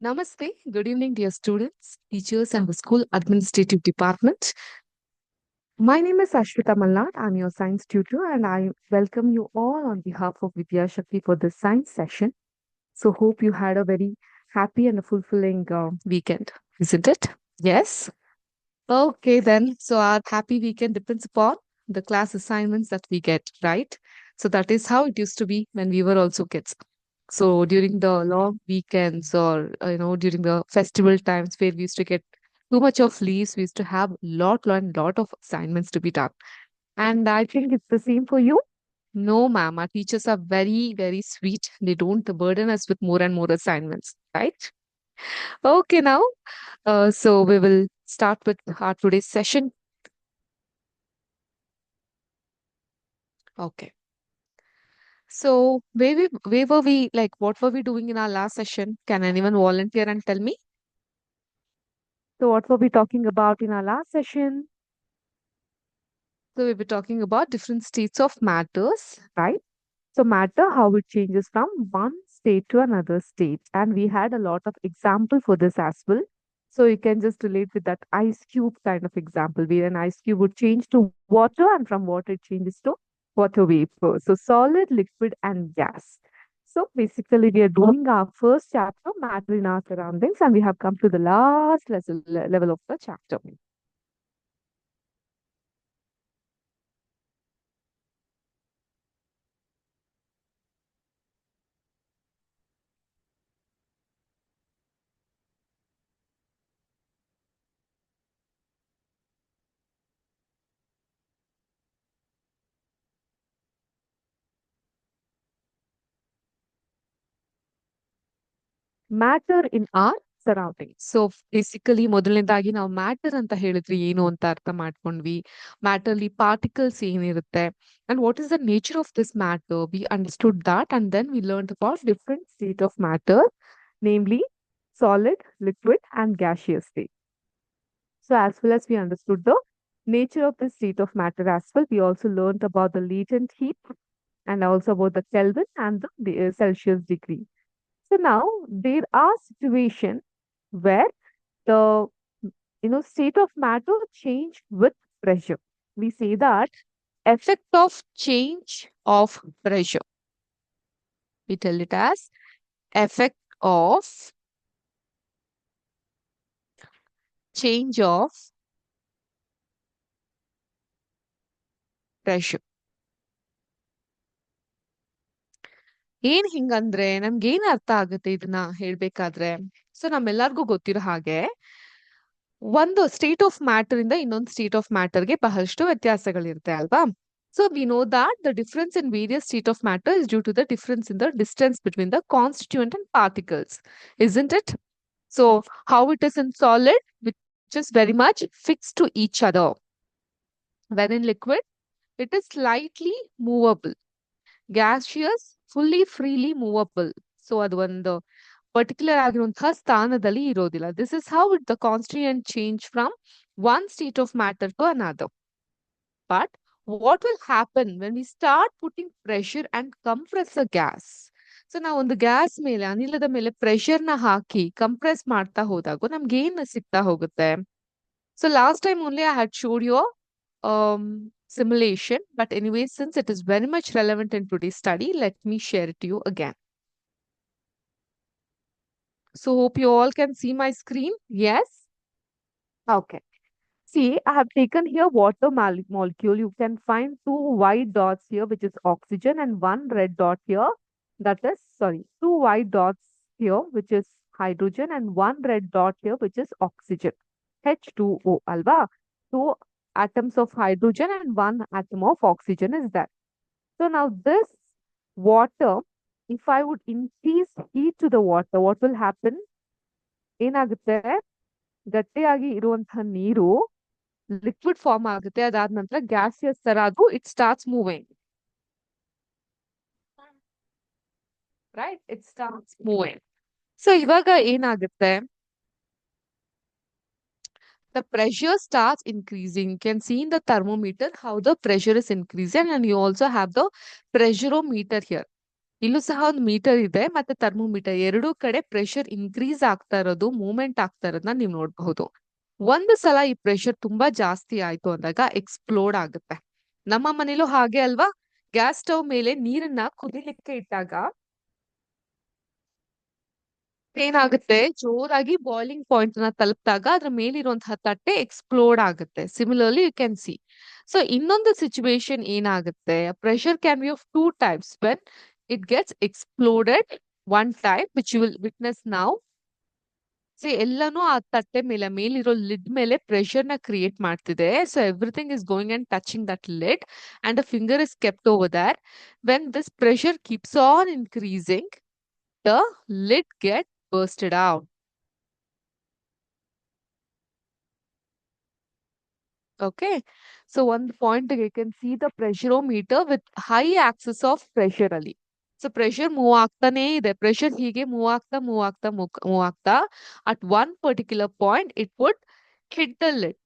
Namaste. Good evening, dear students, teachers, and the school administrative department. My name is Ashwita Malnad. I'm your science tutor, and I welcome you all on behalf of Vidya Shakti for this science session. So, hope you had a very happy and a fulfilling weekend, isn't it? Yes. Okay, then. So, our happy weekend depends upon the class assignments that we get, right? So, that is how it used to be when we were also kids. So during the long weekends or during the festival times where we used to get too much of leaves, we used to have lot of assignments to be done. And I think it's the same for you. No, ma'am, our teachers are very, very sweet. They don't burden us with more and more assignments, right? Okay, now, so we will start with our today's session. Okay. So where were we, like, what were we doing in our last session? Can anyone volunteer and tell me? So what were we talking about in our last session? So we were talking about different states of matters, right? So matter, how it changes from one state to another state. And we had a lot of example for this as well. So you can just relate with that ice cube kind of example where an ice cube would change to water and from water it changes to water vapor. So solid, liquid and gas. So basically we are doing our first chapter, matter in our surroundings, and we have come to the last level of the chapter. Matter in our surrounding. So basically ಮೊದಲನೇದಾಗಿ ನಾವು matter ಅಂತ ಹೇಳಿದ್ರೆ ಏನು ಅಂತ ಅರ್ಥ ಮಾಡ್ಕೊಂಡ್ವಿ. ಮ್ಯಾಟರ್ಲಿ particles ಏನಿರುತ್ತೆ and what is the nature of this matter, we understood that and then we learn about different state of matter, namely solid, liquid and gaseous state. So as well as we understood the nature of the state of matter as well, we also learned about the latent heat and also about the Kelvin and the Celsius degree. So now there are situations where the state of matter change with pressure. We say that effect of change of pressure. We tell it as effect of change of pressure. ಏನ್ ಹಿಂಗಂದ್ರೆ ನಮ್ಗೇನ್ ಅರ್ಥ ಆಗುತ್ತೆ ಇದನ್ನ ಹೇಳ್ಬೇಕಾದ್ರೆ? So ನಮ್ಮೆಲ್ಲರಿಗೂ ಗೊತ್ತಿರೋ ಹಾಗೆ ಒಂದು ಸ್ಟೇಟ್ ಆಫ್ ಮ್ಯಾಟರ್ ಇಂದ ಇನ್ನೊಂದು ಸ್ಟೇಟ್ ಆಫ್ ಮ್ಯಾಟರ್ಗೆ ಬಹಳಷ್ಟು ವ್ಯತ್ಯಾಸಗಳಿರುತ್ತೆ ಅಲ್ವಾ? So we know that the difference in various state of matter is due to the difference in the distance between the constituent and particles, isn't it? So how it is in solid, which is very much fixed to each other. When in liquid, it is slightly movable. Gaseous, fully freely movable. So ಅದು ಒಂದು particular ಆಗಿರುವಂತಹ ಸ್ಥಾನದಲ್ಲಿ ಇರೋದಿಲ್ಲ. This is how it the constituent change from one state of matter to another. But what will happen when we start putting pressure and compress a gas? So ನಾವು ಒಂದು gas ಮೇಲೆ, ಅನಿಲದ ಮೇಲೆ ಪ್ರೆಷರ್ ನ ಹಾಕಿ compress ಮಾಡ್ತಾ ಹೋದಾಗ ನಮ್ಗೆ ಏನ್ ಸಿಗ್ತಾ ಹೋಗುತ್ತೆ? So last time only I had showed you simulation, but anyway, since it is very much relevant in today's study, let me share it to you again. So hope you all can see my screen. Yes? Okay. See, I have taken here water molecule. You can find two white dots here, which is oxygen, and one red dot here. That is, sorry, two white dots here, which is hydrogen, and one red dot here, which is oxygen. H2O, alva. Two atoms of hydrogen and one atom of oxygen is that. So now this water, if I would increase heat to the water, what will happen? ಏನಾಗುತ್ತೆ? ಗಟ್ಟಿಯಾಗಿ ಇರುವಂತಹ ನೀರು liquid form ಆಗುತ್ತೆ. ಅದಾದ ನಂತರ gaseous ತರ ಅದು it starts moving, right? It starts moving. So ಇವಾಗ ಏನಾಗುತ್ತೆ? the pressure starts increasing. You can see in the thermometer how the pressure is increasing, and you also have the pressurometer here. ಇಲ್ಲೂ ಸಹ ಒಂದು metre ಇದೆ ಮತ್ತೆ thermometer ಎರಡೂ ಕಡೆ pressure increase ಆಗ್ತಾ ಇರೋದು ಮೂವ್ಮೆಂಟ್ ಆಗ್ತಾ ಇರೋದನ್ನ ನೀವು ನೋಡಬಹುದು. ಒಂದು ಸಲ ಈ ಪ್ರೆಷರ್ ತುಂಬಾ ಜಾಸ್ತಿ ಆಯ್ತು ಅಂದಾಗ ಎಕ್ಸ್ಪ್ಲೋಡ್ ಆಗುತ್ತೆ. ನಮ್ಮ ಮನೇಲೂ ಹಾಗೆ ಅಲ್ವಾ? ಗ್ಯಾಸ್ ಸ್ಟವ್ ಮೇಲೆ ನೀರನ್ನ ಕುದಿಲಿಕ್ಕೆ ಇಟ್ಟಾಗ ಏನಾಗುತ್ತೆ, ಜೋರಾಗಿ ಬಾಯ್ಲಿಂಗ್ ಪಾಯಿಂಟ್ ನ ತಲುಪಿದಾಗ ಅದ್ರ ಮೇಲಿರುವಂತಹ ತಟ್ಟೆ ಎಕ್ಸ್ಪ್ಲೋಡ್ ಆಗುತ್ತೆ. Similarly you can see. So ಇನ್ನೊಂದು ಸಿಚುವೇಶನ್ ಏನಾಗುತ್ತೆ, pressure can be of two types. When it gets exploded one type which you will witness now. See ಎಲ್ಲಾನು ಆ ತಟ್ಟೆ ಮೇಲೆ ಮೇಲಿರೋ ಲಿಡ್ ಮೇಲೆ ಪ್ರೆಷರ್ ನ ಕ್ರಿಯೇಟ್ ಮಾಡ್ತಿದೆ. So everything is going and touching that lid and a finger is kept over that. When this pressure keeps on increasing, the lid get bursted out. Okay. So one point you can see the pressurometer with high axis of pressure ಅಲ್ಲಿ. So pressure move ಆಗ್ತಾನೇ ಇದೆ. Pressure ಹೀಗೆ move ಆಗ್ತಾ at one particular point it would hit the lid.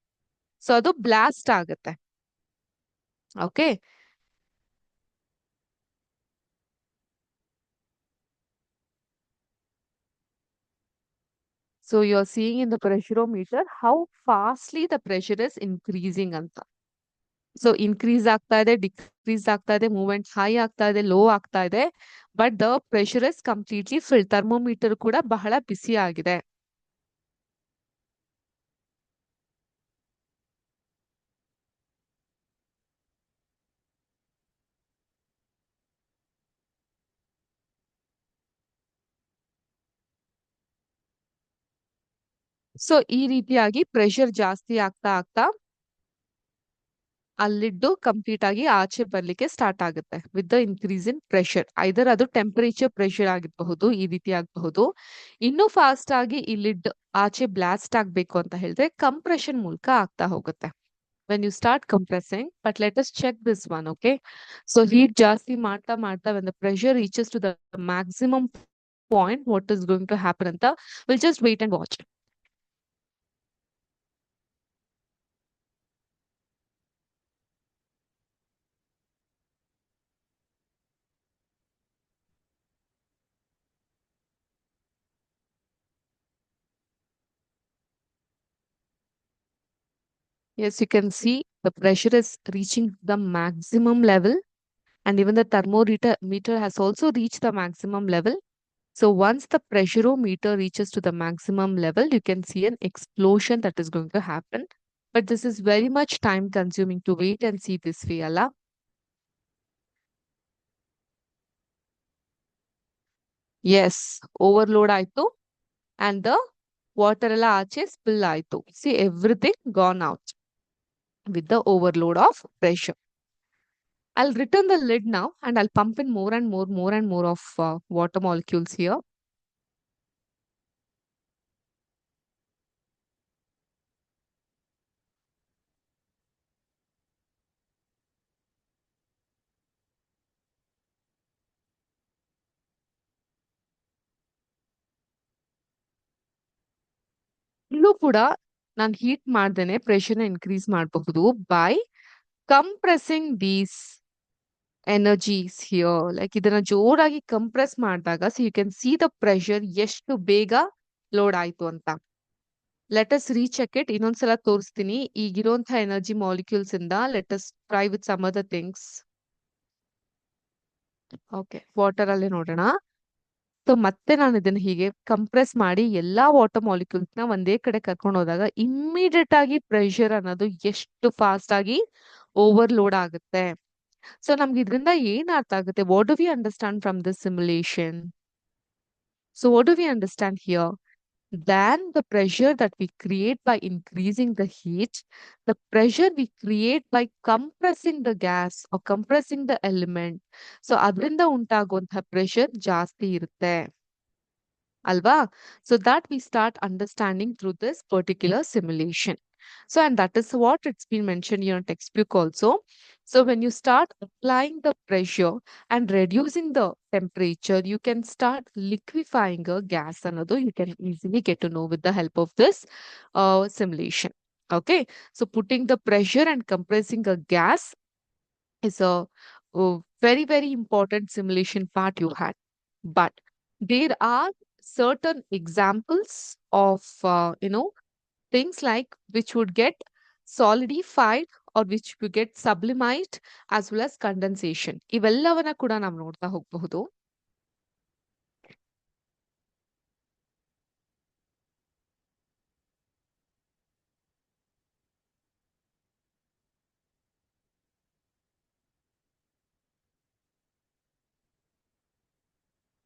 So ಅದು blast ಆಗುತ್ತೆ. Okay. So you are seeing in the pressurometer how fastly the pressure is increasing ಅಂತ. So increase ಆಗ್ತಾ ಇದೆ, decrease ಆಗ್ತಾ ಇದೆ, ಮೂವ್ಮೆಂಟ್ ಹೈ ಆಗ್ತಾ ಇದೆ, ಲೋ ಆಗ್ತಾ ಇದೆ, but the pressure is completely fill. Thermometer ಕೂಡ ಬಹಳ ಬಿಸಿ ಆಗಿದೆ. ಸೊ ಈ ರೀತಿಯಾಗಿ ಪ್ರೆಷರ್ ಜಾಸ್ತಿ ಆಗ್ತಾ ಆಗ್ತಾ ಅಲ್ಲಿದ್ದು ಕಂಪ್ಲೀಟ್ ಆಗಿ ಆಚೆ ಬರ್ಲಿಕ್ಕೆ ಸ್ಟಾರ್ಟ್ ಆಗುತ್ತೆ with the increase in pressure. Either ಅದು ಟೆಂಪರೇಚರ್ ಪ್ರೆಷರ್ ಆಗಿರಬಹುದು, ಈ ರೀತಿ ಆಗಬಹುದು. ಇನ್ನೂ ಫಾಸ್ಟ್ ಆಗಿ ಈ ಲಿಡ್ ಆಚೆ ಬ್ಲಾಸ್ಟ್ ಆಗ್ಬೇಕು ಅಂತ ಹೇಳಿದ್ರೆ ಕಂಪ್ರೆಷನ್ ಮೂಲಕ ಆಗ್ತಾ ಹೋಗುತ್ತೆ. when you start compressing, but let us check this one. Okay, so heat ಜಾಸ್ತಿ ಮಾಡ್ತಾ ಮಾಡ್ತಾ when the pressure reaches to the maximum point, what is going to happen ಅಂತ we'll just wait and watch. Yes, you can see the pressure is reaching the maximum level, and even the thermometer meter has also reached the maximum level. So once the pressurometer reaches to the maximum level, you can see an explosion that is going to happen. But this is very much time consuming to wait and see this way, ಅಲ್ಲ? Yes, overload ಆಯ್ತು and the water ಎಲ್ಲ ಆಚೆ spill ಆಯ್ತು. See everything gone out with the overload of pressure. I'll return the lid now and I'll pump in more and more of water molecules here. ಇಲ್ಲೂ ಕೂಡ ನಾನು heat ಮಾಡ್ದೇನೆ ಪ್ರೆಷರ್ನ increase ಮಾಡಬಹುದು by compressing these energies here. Like ಇದನ್ನ ಜೋರಾಗಿ compress ಮಾಡಿದಾಗ so you can see the pressure ಎಷ್ಟು ಬೇಗ ಲೋಡ್ ಆಯ್ತು ಅಂತ. Let us recheck it. ಇನ್ನೊಂದ್ಸಲ ತೋರಿಸ್ತೀನಿ ಈಗಿರುವಂತಹ ಎನರ್ಜಿ ಮಾಲಿಕ್ಯೂಲ್ಸ್ ಇಂದ. Let us try with some other things. Okay, water ಅಲ್ಲೇ ನೋಡೋಣ. ಸೊ ಮತ್ತೆ ನಾನು ಇದನ್ನ ಹೀಗೆ ಕಂಪ್ರೆಸ್ ಮಾಡಿ ಎಲ್ಲಾ ವಾಟರ್ ಮಾಲಿಕ್ಯೂಲ್ಸ್ ನ ಒಂದೇ ಕಡೆ ಕರ್ಕೊಂಡು ಹೋದಾಗ ಇಮ್ಮಿಡಿಯೇಟ್ ಆಗಿ ಪ್ರೆಷರ್ ಅನ್ನೋದು ಎಷ್ಟು ಫಾಸ್ಟ್ ಆಗಿ ಓವರ್ಲೋಡ್ ಆಗುತ್ತೆ. ಸೊ ನಮ್ಗೆ ಇದರಿಂದ ಏನ್ ಅರ್ಥ ಆಗುತ್ತೆ? What do we understand from this simulation? So what do we understand here? Than the pressure that we create by increasing the heat, the pressure we create by compressing the gas or compressing the element. So ಅದರಿಂದ ಉಂಟಾಗುವಂತಹ pressure ಜಾಸ್ತಿ ಇರುತ್ತೆ ಅಲ್ವಾ? So that we start understanding through this particular simulation. So and that is what it's been mentioned in your textbook also. So when you start applying the pressure and reducing the temperature, you can start liquefying a gas. Another you can easily get to know with the help of this simulation. Okay, so putting the pressure and compressing a gas is a very, very important simulation part you had. But there are certain examples of, things like which would get solidified or which would get sublimized as well as condensation. ಇವೆಲ್ಲವನ್ನ ಕೂಡ ನಾವು ನೋಡ್ತಾ ಹೋಗಬಹುದು.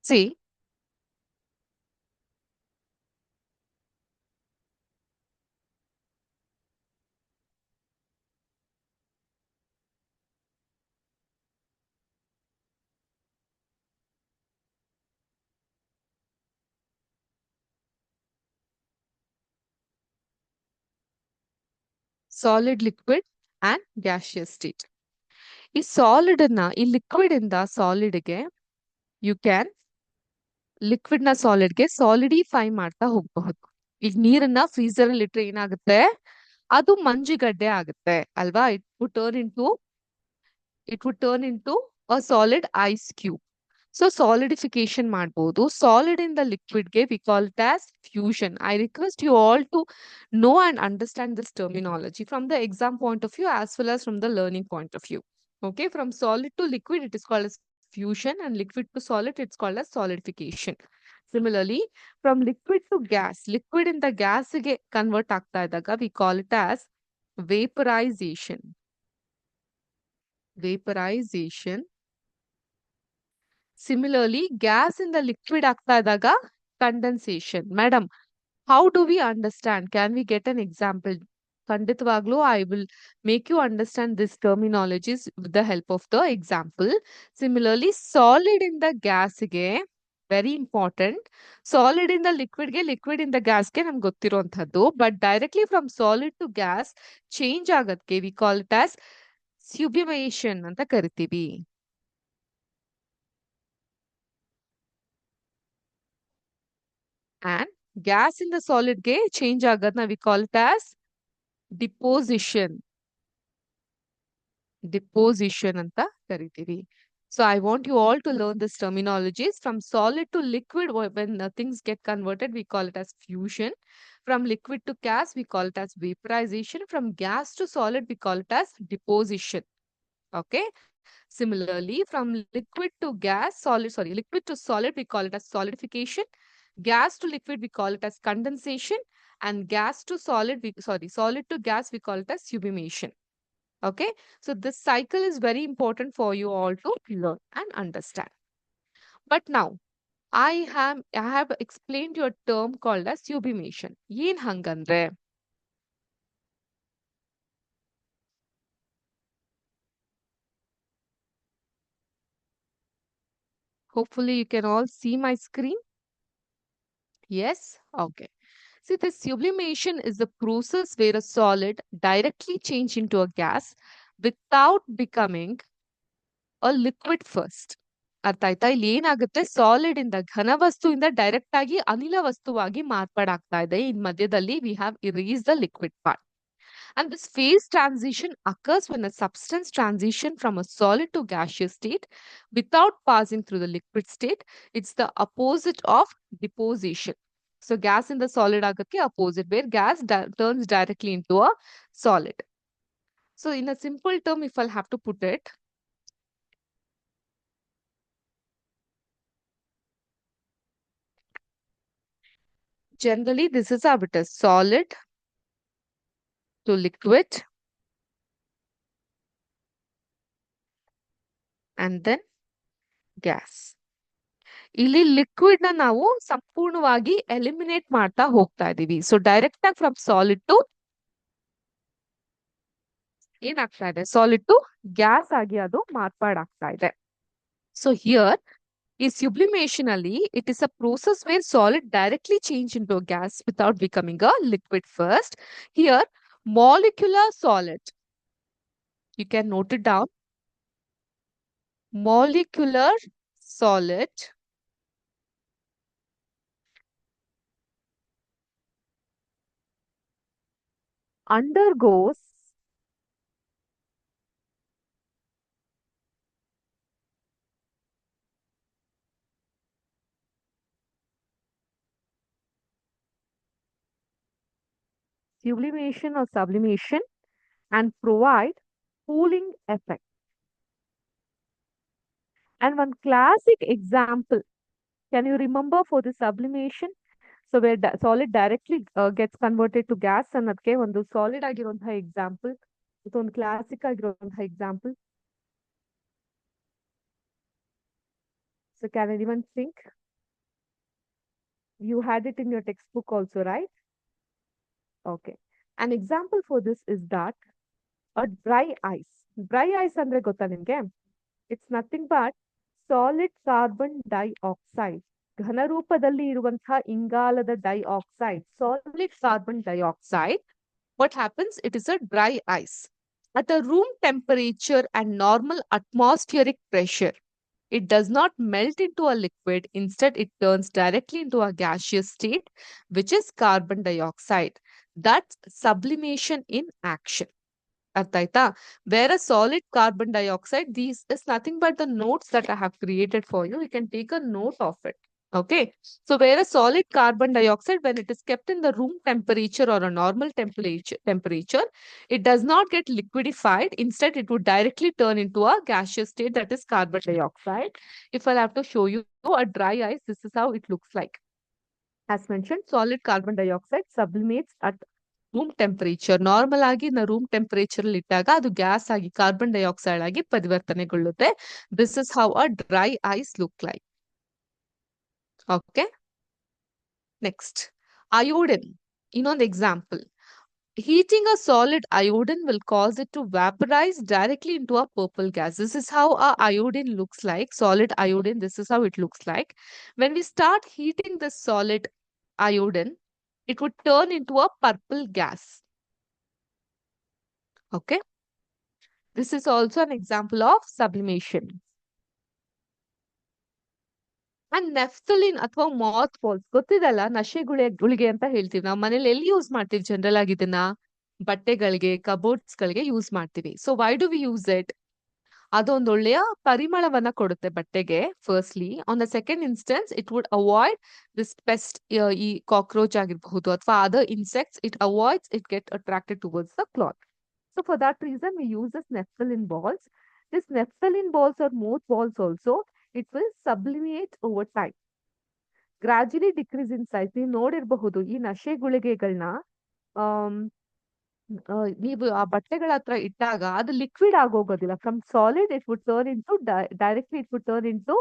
See, solid, liquid and gaseous state. ಈ solid ಅನ್ನ ಈ liquid ಇಂದ solid ಗೆ ಯು ಕ್ಯಾನ್ ಲಿಕ್ವಿಡ್ ನ ಸಾಲಿಡ್ ಗೆ ಸಾಲಿಡಿಫೈ ಮಾಡ್ತಾ ಹೋಗಬಹುದು. ಈಗ ನೀರನ್ನ ಫ್ರೀಸರ್ ಅಲ್ಲಿ ಇಟ್ರೆ ಏನಾಗುತ್ತೆ, ಅದು ಮಂಜುಗಡ್ಡೆ ಆಗುತ್ತೆ ಅಲ್ವಾ. It would turn into a solid ice cube. So solidification ಮಾಡಬಹುದು. ಸಾಲಿಡ್ ಇನ್ ದ ಲಿಕ್ವಿಡ್ ಗೆ we call it as fusion. I request you all to know and understand this terminology from the exam point of view as well as from the learning point of view. Okay, from solid to liquid, it is called as fusion, and liquid to solid, it's called as solidification. Similarly, from liquid to gas, liquid in the gas ಗೆ convert ಆಗ್ತಾ ಇದ್ದಾಗ we call it as vaporization. Vaporization. Similarly, gas in the liquid ಆಗ್ತಾ ಇದ್ದಾಗ condensation. Madam, how do we understand? Can we get an example? ಖಂಡಿತವಾಗ್ಲೂ I will make you understand this terminologies with the help of the example. Similarly, solid in the gas ಗೆ very important. Solid in the liquid ಗೆ liquid in the gas ಗೆ ನಮ್ಗೆ ಗೊತ್ತಿರುವಂತಹದ್ದು. But directly from solid to gas change ಆಗದ್ಕೆ we call it as sublimation ಅಂತ ಕರಿತೀವಿ. And gas in the solid ಗೆ change ಆಗದ್ನ we call it as deposition. Deposition ಅಂತ ಕರಿತೀವಿ. So I want you all to learn this terminologies. From solid to liquid, when things get converted, we call it as fusion. From liquid to gas, we call it as vaporization. From gas to solid, we call it as deposition. Okay. Similarly, from liquid to gas, liquid to solid, we call it as solidification. Gas to liquid, we call it as condensation. And solid to gas, we call it as sublimation. Okay, so this cycle is very important for you all to learn and understand. But now, I have explained your term called as sublimation. ಏನ್ ಹಂಗಂದ್ರೆ? Hopefully you can all see my screen. Yes? Okay. See, this sublimation is the process where a solid directly change into a gas without becoming a liquid first. ಅರ್ಥ ಆಯ್ತಾ? ಇಲ್ಲಿ ಏನಾಗುತ್ತೆ, solid ಇಂದ ಘನ ವಸ್ತುವಿಂದ direct ಆಗಿ ಅನಿಲ ವಸ್ತುವಾಗಿ ಮಾರ್ಪಾಡಾಗ್ತಾ ಇದೆ. ಇನ್ ಮಧ್ಯದಲ್ಲಿ we have erase the liquid part. And this phase transition occurs when a substance transition from a solid to gaseous state without passing through the liquid state. It's the opposite of deposition. So gas in the solid ಆಗಕ್ಕೆ opposite, where gas turns directly into a solid. So in a simple term, if I'll have to put it, generally this is how it is: solid to liquid and then gas. ಇಲ್ಲಿ liquid ನ ನಾವು ಸಂಪೂರ್ಣವಾಗಿ eliminate ಮಾಡ್ತಾ ಹೋಗ್ತಾ ಇದೀವಿ. So direct ಆಗಿ from solid to ಏನಾಗ್ತಾ ಇದೆ, ಸಾಲಿಡ್ ಟು ಗ್ಯಾಸ್ ಆಗಿ ಅದು ಮಾರ್ಪಾಡಾಗ್ತಾ ಇದೆ. ಸೊ ಹಿಯರ್ ಈ sublimation ಅಲ್ಲಿ it is a process where solid directly change into gas without becoming a liquid first. Here molecular solid, you can note it down, molecular solid undergoes sublimation or sublimation and provide cooling effect. And one classic example, can you remember for the sublimation? So where solid directly gets converted to gas ಅನ್ನೋದಕ್ಕೆ ಒಂದು solid ಆಗಿರುವಂತಹ example, ಇದೊಂದು classic ಆಗಿರುವಂತಹ example. So can anyone think? You had it in your textbook also, right? Okay. An example for this is that a dry ice. Dry ice ಅಂದ್ರೆ ಗೊತ್ತಾ ನಿಮ್ಗೆ? It's nothing but solid carbon dioxide. ಘನರೂಪದಲ್ಲಿ ಇರುವಂತಹ ಇಂಗಾಲದ dioxide, solid carbon dioxide. What happens? It is a dry ice. At a room temperature and normal atmospheric pressure, it does not melt into a liquid. Instead, it turns directly into a gaseous state, which is carbon dioxide. That's sublimation in action. ಅರ್ಥ ಆಯ್ತಾ? Where a solid carbon dioxide, these is nothing but the notes that I have created for you. You can take a note of it. Okay. So where a solid carbon dioxide, when it is kept in the room temperature or a normal temperature, it does not get liquefied. Instead, it would directly turn into a gaseous state, that is carbon dioxide. If I have to show you a dry ice, this is how it looks like. As mentioned, solid carbon dioxide sublimates at room temperature. Normal ಆಗಿ ನಾವು room temperature ಅಲ್ಲಿ ಇಟ್ಟಾಗ ಅದು gas ಆಗಿ carbon dioxide ಆಗಿ ಪರಿವರ್ತನೆಗೊಳ್ಳುತ್ತೆ. This is how a dry ice look like. Okay, next iodine. ಇನ್ನೊಂದು example. Heating a solid iodine will cause it to vaporize directly into a purple gas. This is how a iodine looks like. Solid iodine, this is how it looks like. When we start heating the solid iodine, it would turn into a purple gas. Okay. This is also an example of sublimation. And ನೆಫ್ತಲಿನ್ ಅಥವಾ ಮಾತ್ balls ಗೊತ್ತಿದಲ್ಲ, ನಶೆ ಗುಳಿಗೆ ಅಂತ ಹೇಳ್ತೀವಿ. ನಾವು ಮನೇಲಿ ಎಲ್ಲಿ use ಮಾಡ್ತೀವಿ ಜನರಲ್ ಆಗಿ ಇದನ್ನ? ಬಟ್ಟೆಗಳಿಗೆ, ಕಬೋರ್ಡ್ಸ್ ಗಳಿಗೆ ಯೂಸ್ ಮಾಡ್ತೀವಿ. So why do we use it? ಅದೊಂದು ಒಳ್ಳೆಯ ಪರಿಮಳವನ್ನ ಕೊಡುತ್ತೆ ಬಟ್ಟೆಗೆ. Firstly, on the second instance, it would avoid this pest, ಈ ಕಾಕ್ರೋಚ್ ಆಗಿರಬಹುದು ಅಥವಾ other insects. It avoids it get attracted towards the cloth. So for that reason, we use this naphthalene balls. This naphthalene balls or moth balls also, it will sublimate over time. Gradually decrease in size. ನೀವು ನೋಡಿರಬಹುದು ಈ ನಶೆ ಗುಳಿಗೆಗಳನ್ನ ನೀವು ಆ ಬಟ್ಟೆಗಳ ಹತ್ರ ಇಟ್ಟಾಗ ಅದು ಲಿಕ್ವಿಡ್ ಆಗೋಗೋದಿಲ್ಲ. From solid it would turn into directly it would turn into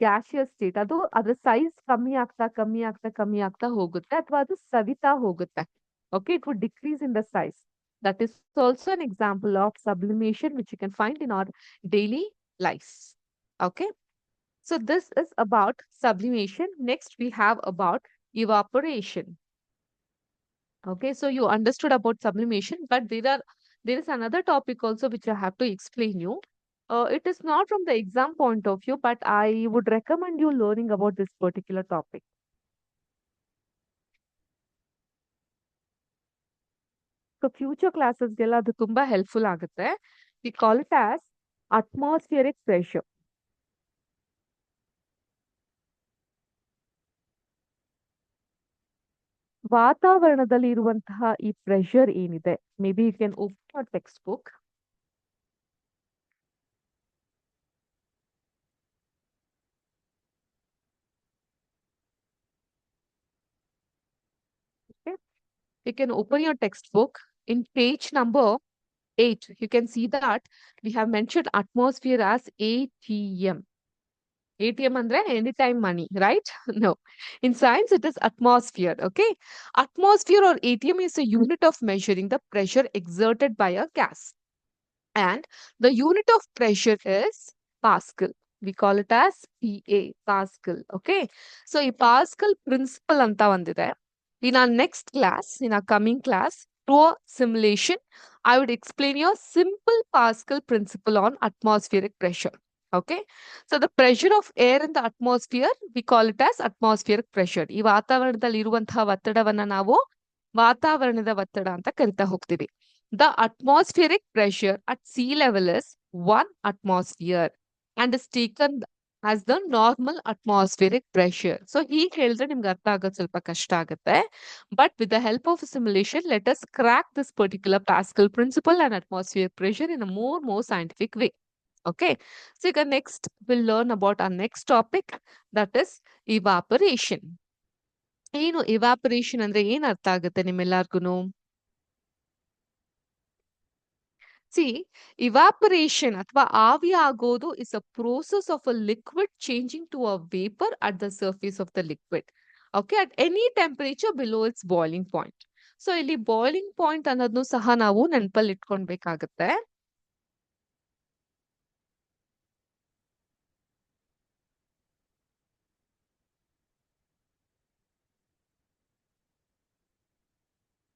gaseous state. ಅದು ಅದ್ರ ಸೈಜ್ ಕಮ್ಮಿ ಆಗ್ತಾ ಕಮ್ಮಿ ಆಗ್ತಾ ಕಮ್ಮಿ ಆಗ್ತಾ ಹೋಗುತ್ತೆ ಅಥವಾ ಅದು ಸವಿತಾ ಹೋಗುತ್ತೆ. Okay, it would decrease in the size. That is also an example of sublimation which you can find in our daily life. Okay. So this is about sublimation. Next we have about evaporation. Okay. So you understood about sublimation, but there is another topic also which I have to explain you. It is not from the exam point of view, but I would recommend you learning about this particular topic. So future classes ಗೆಲ್ಲ ಅದು ತುಂಬಾ helpful ಆಗುತ್ತೆ. We call it as atmospheric pressure. ವಾತಾವರಣದಲ್ಲಿ ಇರುವಂತಹ ಈ pressure ಏನಿದೆ, maybe you can open textbook. Okay. You can open your textbook. In page number 8, you can see that we have mentioned atmosphere as ATM. ATM andre anytime money, right? No. In science, it is atmosphere. Okay. Atmosphere or ATM is a unit of measuring the pressure exerted by a gas. And the unit of pressure is Pascal. We call it as PA, Pascal. Okay. So, ಈ Pascal principle anta vandide. In our next class, in our coming class, through a simulation, I would explain you a simple Pascal principle on atmospheric pressure. Okay. So, the pressure of air in the atmosphere, we call it as atmospheric pressure. ಈ ವಾತಾವರಣದಲ್ಲಿ ಇರುವಂತಹ ಒತ್ತಡವನ್ನ ನಾವು ವಾತಾವರಣದ ಒತ್ತಡ ಅಂತ ಕರಿತಾ ಹೋಗ್ತೀವಿ. The atmospheric pressure at sea level is 1 atmosphere and is taken as the normal atmospheric pressure. So ಹೀಗೆ ಹೇಳಿದ್ರೆ ನಿಮ್ಗೆ ಅರ್ಥ ಆಗೋದು ಸ್ವಲ್ಪ ಕಷ್ಟ ಆಗುತ್ತೆ. But with the help of a simulation, let us crack this particular Pascal principle and atmospheric pressure in a more scientific way. Okay. So ಈಗ next we'll learn about our next topic, that is evaporation. ಏನು evaporation ಅಂದ್ರೆ ಏನ್ ಅರ್ಥ ಆಗುತ್ತೆ ನಿಮ್ಮೆಲ್ಲರಿಗೂ? C evaporation ಅಥವಾ ಆವಿ ಆಗೋದು is a process of a liquid changing to a vapour at the surface of the liquid. Okay, at any temperature below its boiling point. So ಇಲ್ಲಿ ಬಾಯ್ಲಿಂಗ್ ಪಾಯಿಂಟ್ ಅನ್ನೋದನ್ನು ಸಹ ನಾವು ನೆನಪಲ್ಲಿ ಇಟ್ಕೊಳ್ಬೇಕಾಗತ್ತೆ.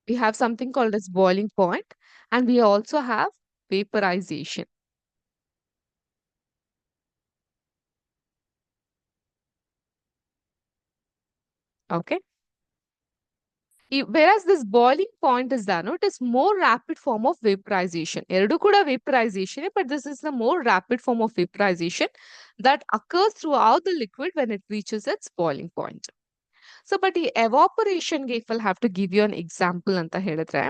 We have something called as boiling point, and we also have vaporization. Okay. Whereas this boiling point is that, no, it is more rapid form of vaporization. Eradu kuda vaporization, but this is the more rapid form of vaporization that occurs throughout the liquid when it reaches its boiling point. So, but the evaporation, if I'll have to give you an example, anta ಹೇಳಿದ್ರೆ,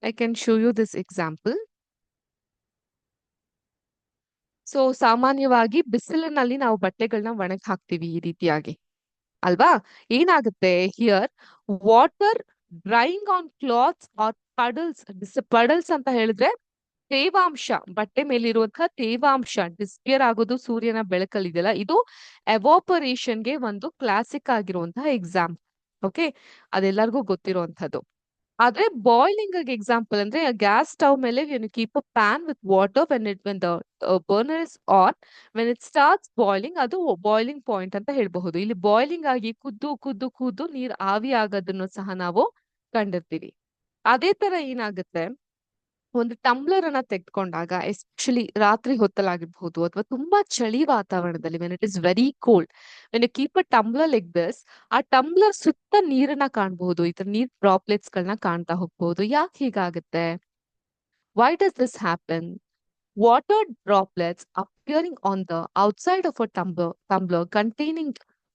I can show you this example. So ಸಾಮಾನ್ಯವಾಗಿ ಬಿಸಿಲಿನಲ್ಲಿ ನಾವು ಬಟ್ಟೆಗಳನ್ನ ಒಣಗಿ ಹಾಕ್ತಿವಿ ಈ ರೀತಿಯಾಗಿ ಅಲ್ವಾ? ಏನಾಗುತ್ತೆ here water drying on clothes are puddles. Puddles ಅಂತ ಹೇಳಿದ್ರೆ ತೇವಾಂಶ, ಬಟ್ಟೆ ಮೇಲಿರುವಂತಹ ತೇವಾಂಶ ಡಿಸ್ಪಿಯರ್ ಆಗೋದು ಸೂರ್ಯನ ಬೆಳಕಲ್ಲಿ ಇದೆಯಲ್ಲ, ಇದು ಎವಾಪರೇಷನ್ಗೆ ಒಂದು ಕ್ಲಾಸಿಕ್ ಆಗಿರುವಂತಹ ಎಕ್ಸಾಂಪಲ್. ಓಕೆ, ಅದೆಲ್ಲರಿಗೂ ಗೊತ್ತಿರುವಂತದ್ದು. ಆದ್ರೆ ಬಾಯ್ಲಿಂಗ್ ಎಕ್ಸಾಂಪಲ್ ಅಂದ್ರೆ ಗ್ಯಾಸ್ ಸ್ಟವ್ ಮೇಲೆ keep a pan with water when the burner is on, when it starts boiling, ಅದು ಬಾಯ್ಲಿಂಗ್ ಪಾಯಿಂಟ್ ಅಂತ ಹೇಳ್ಬಹುದು. ಇಲ್ಲಿ ಬಾಯ್ಲಿಂಗ್ ಆಗಿ ಕುದ್ದು ಕುದ್ದು ಕುದ್ದು ನೀರ್ ಆವಿ ಆಗೋದನ್ನು ಸಹ ನಾವು ಕಂಡಿರ್ತೀವಿ. ಅದೇ ತರ ಏನಾಗುತ್ತೆ, ಒಂದು ಟಂಬ್ಲರ್ ಅನ್ನ ತೆಗೆದುಕೊಂಡಾಗ, ಎಸ್ಪೆಷಲಿ ರಾತ್ರಿ ಹೊತ್ತಲಾಗಿರ್ಬಹುದು ಅಥವಾ ತುಂಬಾ ಚಳಿ ವಾತಾವರಣದಲ್ಲಿ, when it is very cold, when you keep a tumbler like this, ಆ ಟಂಬ್ಲರ್ ಸುತ್ತ ನೀರನ್ನ ಕಾಣಬಹುದು, ಈ ತರ ನೀರ್ ಡ್ರಾಪ್ಲೆಟ್ಸ್ ಗಳನ್ನ ಕಾಣ್ತಾ ಹೋಗ್ಬಹುದು. ಯಾಕೆ ಹೀಗಾಗುತ್ತೆ? Why does this happen? Water droplets appearing on the outside of a tumbler containing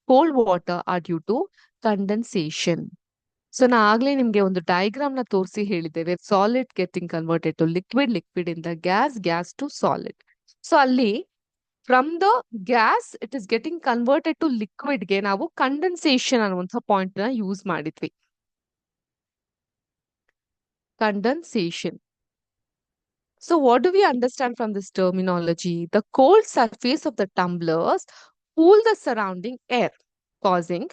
cold water are due to condensation. So ನಾ ಆಗ್ಲೇ ನಿಮ್ಗೆ ಒಂದು ಡಯಾಗ್ರಾಮ್ ನ ತೋರಿಸಿ ಹೇಳಿದ್ದೇವೆ, solid getting converted to liquid, liquid ಇಂದ gas, gas to solid. So ಅಲ್ಲಿ from the gas it is getting converted to liquid ಗೆ ನಾವು ಕಂಡೆನ್ಸೇಷನ್ ಅನ್ನುವಂಥ ಪಾಯಿಂಟ್ ನ ಯೂಸ್ ಮಾಡಿದ್ವಿ. Condensation. So what do we understand from this terminology? The cold surface of the tumblers cool the surrounding air, causing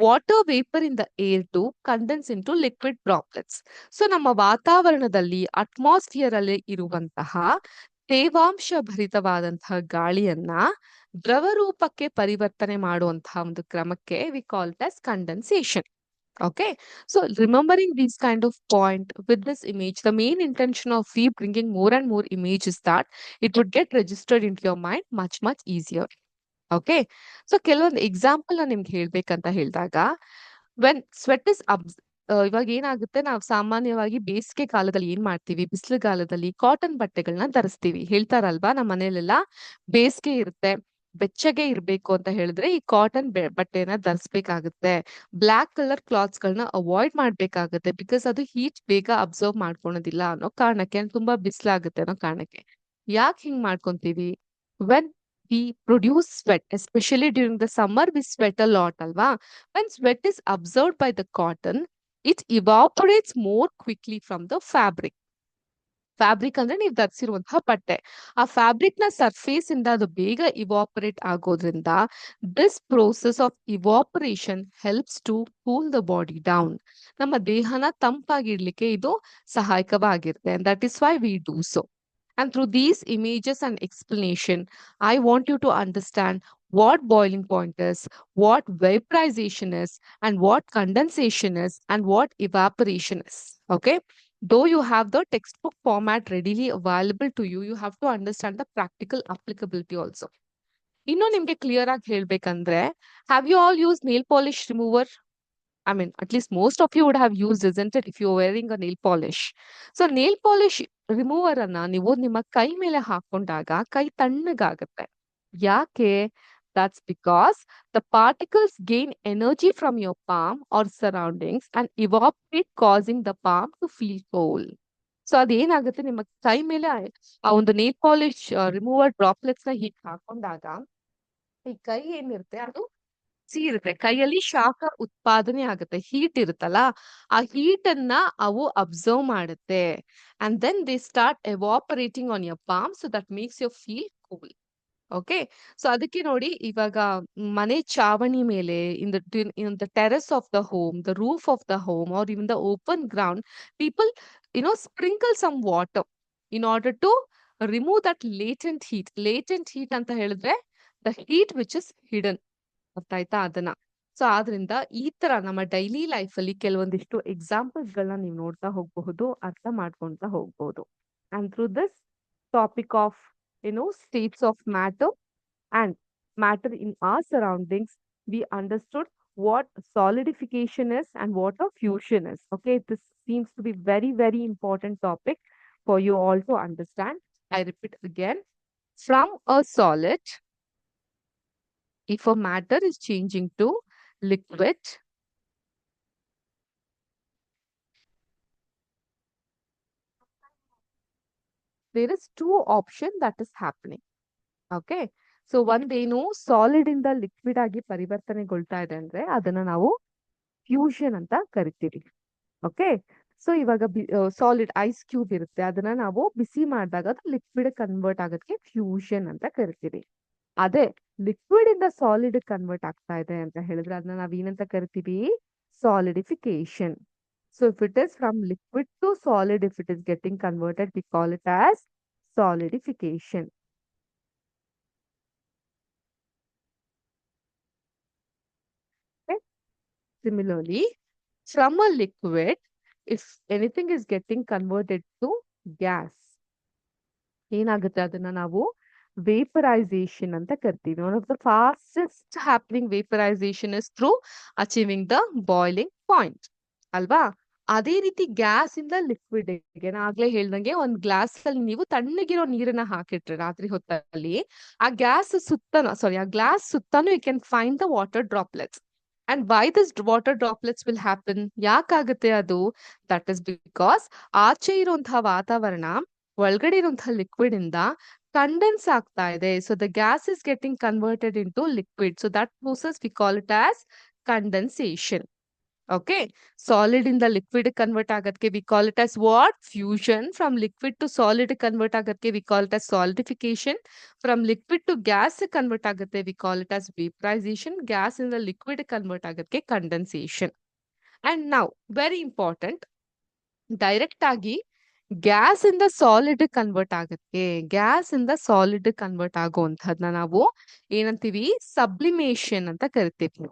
water vapor in the air to condense into liquid droplets. So ನಮ್ಮ ವಾತಾವರಣದಲ್ಲಿ atmosphere ಅಲ್ಲಿ ಇರುವಂತಹ ತೇವಾಂಶ ಭರಿತವಾದಂತಹ ಗಾಳಿಯನ್ನ ದ್ರವ ರೂಪಕ್ಕೆ ಪರಿವರ್ತನೆ ಮಾಡುವಂತಹ ಒಂದು ಕ್ರಮಕ್ಕೆ we call it as condensation. Okay, so remembering these kind of point with this image, the main intention of we bringing more and more image is that it would get registered into your mind much easier. Okay, so ಕೆಲವೊಂದು example ನಿಮ್ಗೆ ಹೇಳ್ಬೇಕಂತ ಹೇಳಿದಾಗ, when sweat is ಇವಾಗ ಏನಾಗುತ್ತೆ, ನಾವು ಸಾಮಾನ್ಯವಾಗಿ ಬೇಸಿಗೆ ಕಾಲದಲ್ಲಿ ಏನ್ ಮಾಡ್ತೀವಿ, ಬಿಸಿಲುಗಾಲದಲ್ಲಿ ಕಾಟನ್ ಬಟ್ಟೆಗಳನ್ನ ಧರಿಸ್ತೀವಿ. ಹೇಳ್ತಾರಲ್ವಾ, ನಮ್ಮ ಮನೇಲೆಲ್ಲ ಬೇಸಿಗೆ ಇರುತ್ತೆ, ಬೆಚ್ಚಗೆ ಇರ್ಬೇಕು ಅಂತ ಹೇಳಿದ್ರೆ ಈ ಕಾಟನ್ ಬಟ್ಟೆನ ಧರಿಸ್ಬೇಕಾಗುತ್ತೆ. ಬ್ಲಾಕ್ ಕಲರ್ ಕ್ಲಾತ್ಸ್ ಗಳನ್ನ ಅವಾಯ್ಡ್ ಮಾಡ್ಬೇಕಾಗುತ್ತೆ, ಬಿಕಾಸ್ ಅದು ಹೀಟ್ ಬೇಗ ಅಬ್ಸರ್ವ್ ಮಾಡ್ಕೊಳೋದಿಲ್ಲ ಅನ್ನೋ ಕಾರಣಕ್ಕೆ, ತುಂಬಾ ಬಿಸಿಲಾಗುತ್ತೆ ಅನ್ನೋ ಕಾರಣಕ್ಕೆ. ಯಾಕೆ ಹಿಂಗ್ ಮಾಡ್ಕೊಂತೀವಿ? When we produce sweat, especially during the summer, we sweat a lot, alva. When sweat is absorbed by the cotton, it evaporates more quickly from the fabric. Fabric ಅಂದ್ರೆ ನೀವು ಧರಿಸಿರುವಂತಹ ಬಟ್ಟೆ, ಆ ಫ್ಯಾಬ್ರಿಕ್ ನ ಸರ್ಫೇಸ್ ಇಂದ ಅದು ಬೇಗ ಇವಾಪರೇಟ್ ಆಗೋದ್ರಿಂದ this process of evaporation helps to cool the body down. ನಮ್ಮ ದೇಹನ ತಂಪಾಗಿಡ್ಲಿಕ್ಕೆ ಇದು ಸಹಾಯಕವಾಗಿರುತ್ತೆ. That is why we do so. And through these images and explanation, I want you to understand what boiling point is, what vaporization is, and what condensation is, and what evaporation is. Okay? Though you have the textbook format readily available to you, you have to understand the practical applicability also. ಇನ್ನು ನಿಮ್ಗೆ clear ಆಗಿ ಹೇಳ್ಬೇಕಂದ್ರೆ, have you all used nail polish remover? I mean, at least most of you would have used, isn't it, if you're wearing a nail polish? So nail polish remover ಅನ್ನ ನೀವು ನಿಮ್ಮ ಕೈ ಮೇಲೆ ಹಾಕೊಂಡಾಗ ಕೈ ತಣ್ಣಗಾಗತ್ತೆ. ಯಾಕೆ? That's because the particles gain energy from your palm or surroundings and evaporate, causing the palm to feel cold. So ಅದೇನಾಗುತ್ತೆ, ನಿಮ್ಮ ಕೈ ಮೇಲೆ ಆ ಒಂದು ನೇಲ್ ಪಾಲಿಶ್ ರಿಮೂವರ್ ಡ್ರಾಪ್ಲೆಟ್ಸ್ ನ ಹೀಟ್ ಹಾಕೊಂಡಾಗ ಈ ಕೈ ಏನಿರುತ್ತೆ ಅದು ಇರುತ್ತೆ, ಕೈಯಲ್ಲಿ ಶಾಖ ಉತ್ಪಾದನೆ ಆಗುತ್ತೆ, ಹೀಟ್ ಇರುತ್ತಲ್ಲ, ಆ ಹೀಟ್ ಅನ್ನ ಅವು ಅಬ್ಸರ್ವ್ ಮಾಡುತ್ತೆ and then they start evaporating on your palm, so that makes you feel cool. Okay, so ಅದಕ್ಕೆ ನೋಡಿ, ಇವಾಗ ಮನೆ ಚಾವಣಿ ಮೇಲೆ, in the terrace of the home, the roof of the home, or even the open ground, people sprinkle some water in order to remove that latent heat. Latent heat ಅಂತ ಹೇಳಿದ್ರೆ the heat which is hidden. ಅರ್ಥ ಆಯ್ತಾ ಅದನ್ನ? So ಆದ್ರಿಂದ ಈ ತರ ನಮ್ಮ daily life ಅಲ್ಲಿ ಕೆಲವೊಂದಿಷ್ಟು ಎಕ್ಸಾಂಪಲ್ಸ್ ಗಳನ್ನ ನೀವು ನೋಡ್ತಾ ಹೋಗಬಹುದು, ಅರ್ಥ ಮಾಡ್ಕೊಂತಾ ಹೋಗ್ಬಹುದು. And through this topic of states of matter and matter in our surroundings, we understood what solidification is and what a fusion is. Okay, this seems to be very, very important topic for you all to understand. I repeat again, from a solid, if a matter is changing to liquid, there is two option that is happening. Okay, so ಒಂದೇನು solid ಇಂದ liquid ಆಗಿ ಪರಿವರ್ತನೆಗೊಳ್ತಾ ಇದೆ ಅಂದ್ರೆ ಅದನ್ನ ನಾವು fusion ಅಂತ ಕರಿತೀವಿ. Okay, so ಇವಾಗ ಸಾಲಿಡ್ ಐಸ್ ಕ್ಯೂಬ್ ಇರುತ್ತೆ, ಅದನ್ನ ನಾವು ಬಿಸಿ ಮಾಡಿದಾಗ ಅದು ಲಿಕ್ವಿಡ್ ಕನ್ವರ್ಟ್ ಆಗೋದಕ್ಕೆ ಫ್ಯೂಷನ್ ಅಂತ ಕರಿತೀವಿ. ಅದೇ ಲಿಕ್ವಿಡ್ ಇಂದ ಸಾಲಿಡ್ ಕನ್ವರ್ಟ್ ಆಗ್ತಾ ಇದೆ ಅಂತ ಹೇಳಿದ್ರೆ ಅದನ್ನ ನಾವ್ ಏನಂತ ಕರಿತೀವಿ? Solidification. So if it is from liquid to solid, if it is getting converted, we call it as solidification. Similarly, from a liquid, if anything is getting converted to gas, ಏನಾಗುತ್ತೆ ಅದನ್ನ ನಾವು ವೇಪರೈಸೇಷನ್ ಅಂತ ಕರಿತೀವಿ. One of the fastest happening vaporisation is through achieving the boiling point, ಅಲ್ವಾ? ಅದೇ ರೀತಿ gas ಇಂದ liquid ಗೆ ನಾ ಆಗ್ಲೇ ಹೇಳ್ದಂಗೆ ಒಂದ್ ಗ್ಲಾಸ್ ಅಲ್ಲಿ ನೀವು ತಣ್ಣಗಿರೋ ನೀರನ್ನ ಹಾಕಿಟ್ರೆ ರಾತ್ರಿ ಹೊತ್ತಲ್ಲಿ, ಆ ಗ್ಯಾಸ್ ಸುತ್ತನೂ ಸಾರಿ ಆ ಗ್ಲಾಸ್ ಸುತ್ತನೂ you can find the water droplets. And why this water droplets will happen? ಯಾಕಾಗುತ್ತೆ ಅದು? ದಟ್ ಇಸ್ ಬಿಕಾಸ್ ಆಚೆ ಇರುವಂತಹ ವಾತಾವರಣ ಒಳಗಡೆ ಇರುವಂತಹ ಲಿಕ್ವಿಡ್ ಇಂದ ಕಂಡೆನ್ಸ್ ಆಗ್ತಾ ಇದೆ. So the gas is getting converted into liquid. So that process we call it as condensation. Okay, solid ಇಂದ ಲಿಕ್ವಿಡ್ ಕನ್ವರ್ಟ್ ಆಗೋದಕ್ಕೆ we call it as what? Fusion. From liquid to solid convert ಆಗೋದಕ್ಕೆ we call it as solidification. From liquid to gas convert ಆಗುತ್ತೆ, we call it as vaporisation. Gas ಇಂದ liquid convert ಆಗೋದಕ್ಕೆ condensation. And now very important, direct ಆಗಿ gas ಇಂದ solid convert ಆಗುತ್ತೆ. Gas ಇಂದ solid convert ಆಗುವಂತಹದ್ನ ನಾವು ಏನಂತೀವಿ? ಸಬ್ಲಿಮೇಷನ್ ಅಂತ ಕರಿತೀವಿ.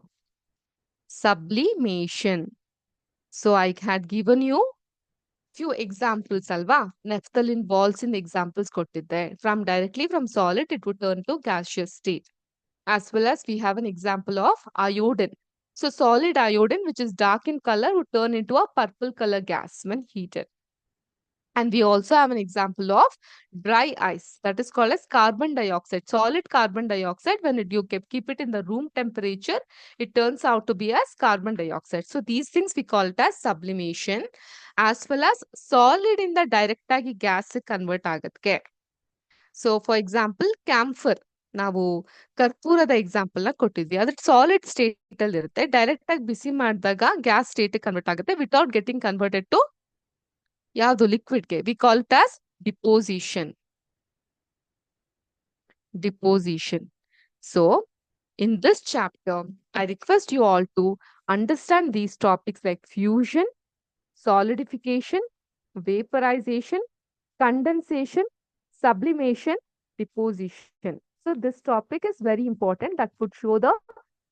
Sublimation. So I had given you few examples ಅಲ್ವಾ? ನೆಫ್ತಲಿನ್ ಬಾಲ್ಸ್ ಇನ್ ಎಕ್ಸಾಂಪಲ್ಸ್ ಕೊಟ್ಟಿದ್ದೆ. Directly from solid it would turn to gaseous state. As well as we have an example of iodine. So solid iodine, which is dark in color, would turn into a purple color gas when heated. And we also have an example of dry ice, that is called as carbon dioxide. Solid carbon dioxide, when you keep it in the room temperature, it turns out to be as carbon dioxide. So these things we call it as sublimation. As well as solid in the direct agi gas convert agatke. So for example camphor, ನಾವು ಕರ್ಪೂರದ example ನ ಕೊಟ್ಟಿದ್ವಿ. ಅದ್ರ solid state ಅಲ್ಲಿ ಇರುತ್ತೆ, direct ಆಗಿ ಬಿಸಿ ಮಾಡಿದಾಗ gas state convert ಆಗುತ್ತೆ ವಿತೌಟ್ ಗೆಟಿಂಗ್ ಕನ್ವರ್ಟೆಡ್ ಟು ಯಾವುದು? ಲಿಕ್ವಿಡ್ಗೆ. We call it as deposition. Deposition. So in this chapter, I request you all to understand these topics like fusion, solidification, vaporization, condensation, sublimation, deposition. So this topic is very important. That would show the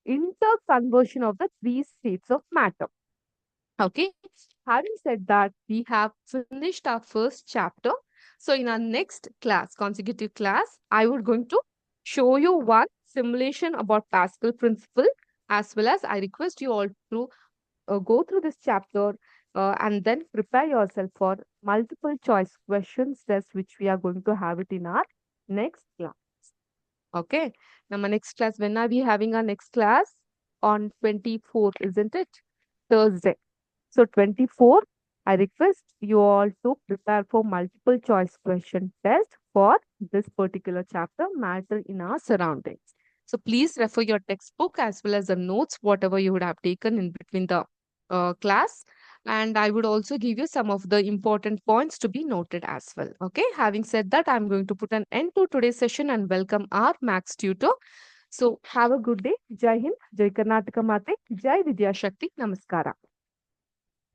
interconversion of the three states of matter. Okay. Having said that, we have finished our first chapter. So in our next class, consecutive class, I would going to show you one simulation about Pascal principle, as well as I request you all to go through this chapter and then prepare yourself for multiple choice questions test, which we are going to have it in our next class. Okay. Now, my next class, when are we having our next class? On 24th, isn't it? Thursday. So 24, I request you all to prepare for multiple choice question test for this particular chapter, matter in our surroundings. So please refer your textbook as well as the notes, whatever you would have taken in between the class. And I would also give you some of the important points to be noted as well. Okay. Having said that, I'm going to put an end to today's session and welcome our Max tutor. So have a good day. Jai Hind, Jai Karnataka Mate, Jai Vidya Shakti. Namaskara.